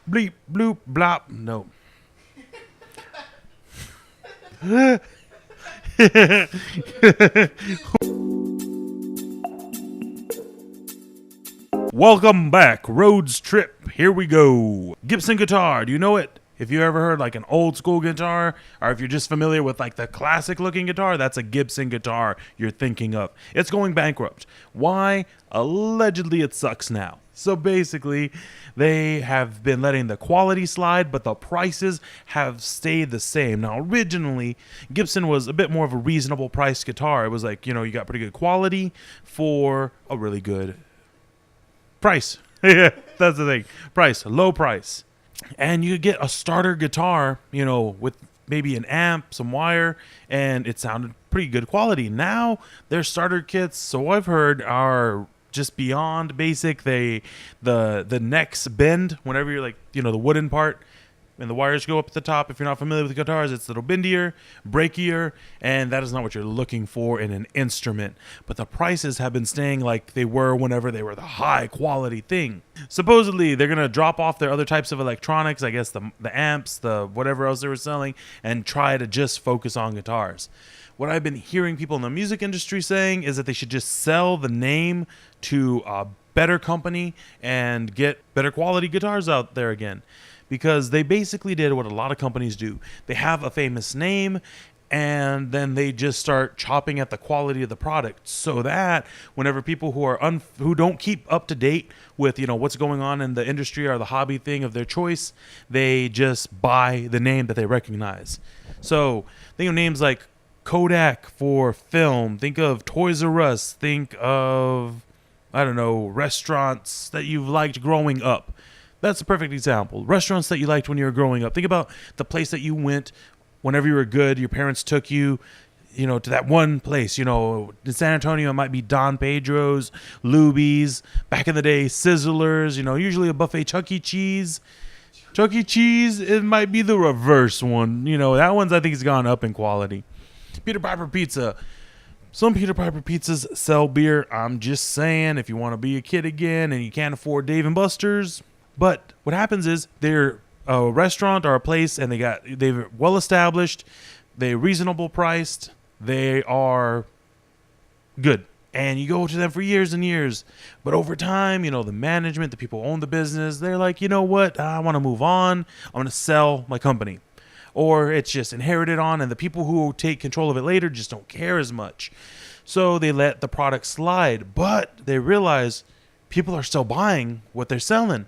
bleep, bloop, blop. No. Welcome back, RodezTrip. Here we go. Gibson guitar. Do you know it? If you ever heard like an old school guitar, or if you're just familiar with like the classic looking guitar, that's a Gibson guitar you're thinking of. It's going bankrupt. Why? Allegedly it sucks now. So basically, they have been letting the quality slide, but the prices have stayed the same. Now, originally, Gibson was a bit more of a reasonable price guitar. It was like, you got pretty good quality for a really good price. Yeah, that's the thing. Price, low price. And you get a starter guitar, with maybe an amp, some wire, and it sounded pretty good quality. Now, their starter kits, so I've heard, are just beyond basic. The necks bend whenever you're like, the wooden part, and the wires go up at the top. If you're not familiar with guitars, it's a little bendier, breakier, and that is not what you're looking for in an instrument. But the prices have been staying like they were whenever they were the high quality thing. Supposedly, they're going to drop off their other types of electronics, I guess the amps, the whatever else they were selling, and try to just focus on guitars. What I've been hearing people in the music industry saying is that they should just sell the name to a better company and get better quality guitars out there again. Because they basically did what a lot of companies do. They have a famous name, and then they just start chopping at the quality of the product, so that whenever people who don't keep up to date with what's going on in the industry or the hobby thing of their choice, they just buy the name that they recognize. So think of names like Kodak for film. Think of Toys R Us. Think of, I don't know, restaurants that you've liked growing up. That's a perfect example. Restaurants that you liked when you were growing up. Think about the place that you went whenever you were good. Your parents took you, to that one place. In San Antonio, it might be Don Pedro's, Luby's. Back in the day, Sizzlers. Usually a buffet. Chuck E. Cheese. Chuck E. Cheese, it might be the reverse one. That one's, I think, has gone up in quality. Peter Piper Pizza. Some Peter Piper pizzas sell beer. I'm just saying, if you want to be a kid again and you can't afford Dave & Buster's. But what happens is they're a restaurant or a place, and they're well established, they're reasonable priced, they are good, and you go to them for years and years. But over time, the management, the people who own the business, they're like, you know what? I want to move on. I'm going to sell my company, or it's just inherited on, and the people who take control of it later just don't care as much. So they let the product slide, but they realize people are still buying what they're selling.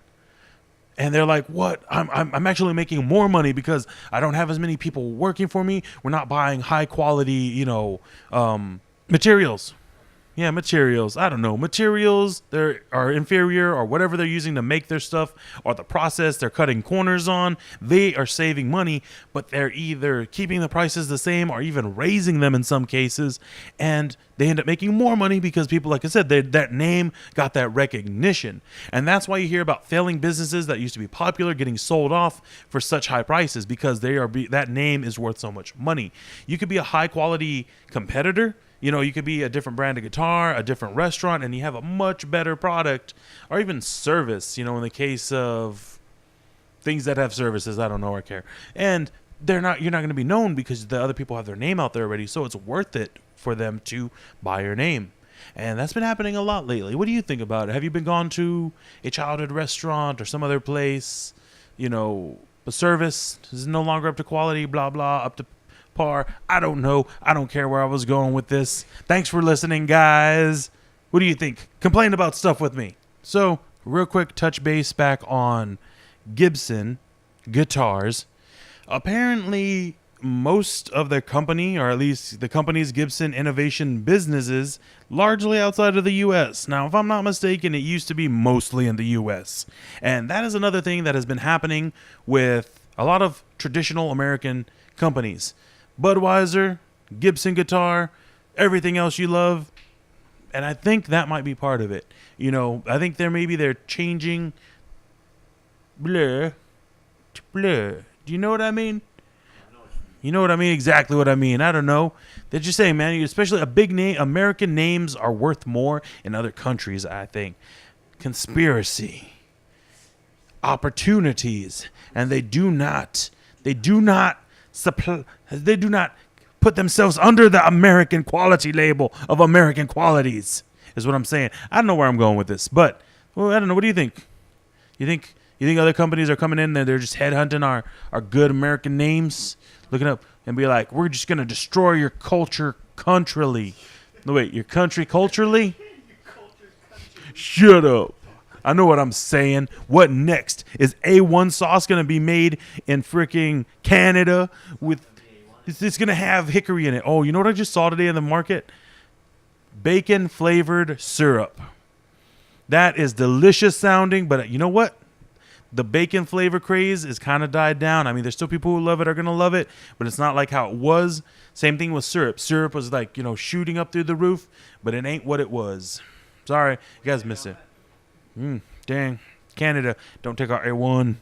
And they're like, what? I'm actually making more money because I don't have as many people working for me. We're not buying high quality, materials. Yeah, materials. I don't know. Materials are inferior, or whatever they're using to make their stuff, or the process they're cutting corners on. They are saving money, but they're either keeping the prices the same or even raising them in some cases. And they end up making more money because people, like I said, that name got that recognition. And that's why you hear about failing businesses that used to be popular getting sold off for such high prices, because that name is worth so much money. You could be a high quality competitor. You could be a different brand of guitar, a different restaurant, and you have a much better product, or even service, in the case of things that have services, I don't know or care. And you're not going to be known because the other people have their name out there already, so it's worth it for them to buy your name. And that's been happening a lot lately. What do you think about it? Have you been gone to a childhood restaurant or some other place, the service is no longer up to quality, blah, blah, up to par? I don't know. I don't care where I was going with this. Thanks for listening, guys. What do you think? Complain about stuff with me. So, real quick touch base back on Gibson guitars. Apparently, most of their company, or at least the company's Gibson innovation businesses, largely outside of the U.S. Now, if I'm not mistaken, it used to be mostly in the U.S. And that is another thing that has been happening with a lot of traditional American companies. Budweiser, Gibson guitar, everything else you love. And I think that might be part of it. I think they're changing. Blur. Do you know what I mean? You know what I mean? Exactly what I mean. I don't know. They're just saying, man, especially a big name. American names are worth more in other countries, I think. Conspiracy. opportunities, and they do not put themselves under the American quality label of American qualities, is what I'm saying. I don't know where I'm going with this, but well, I don't know. What do you think? You think other companies are coming in and they're just headhunting our good American names, looking up and be like, we're just gonna destroy your culture culturally. No, wait, your country culturally? Shut up. I know what I'm saying. What next? Is A1 sauce going to be made in freaking Canada with... It's going to have hickory in it. Oh, you know what I just saw today in the market? Bacon-flavored syrup. That is delicious sounding, but you know what? The bacon flavor craze is kind of died down. I mean, there's still people who love it, are going to love it, but it's not like how it was. Same thing with syrup. Syrup was like, shooting up through the roof, but it ain't what it was. Sorry, you guys missed it. Dang. Canada, don't take our A1.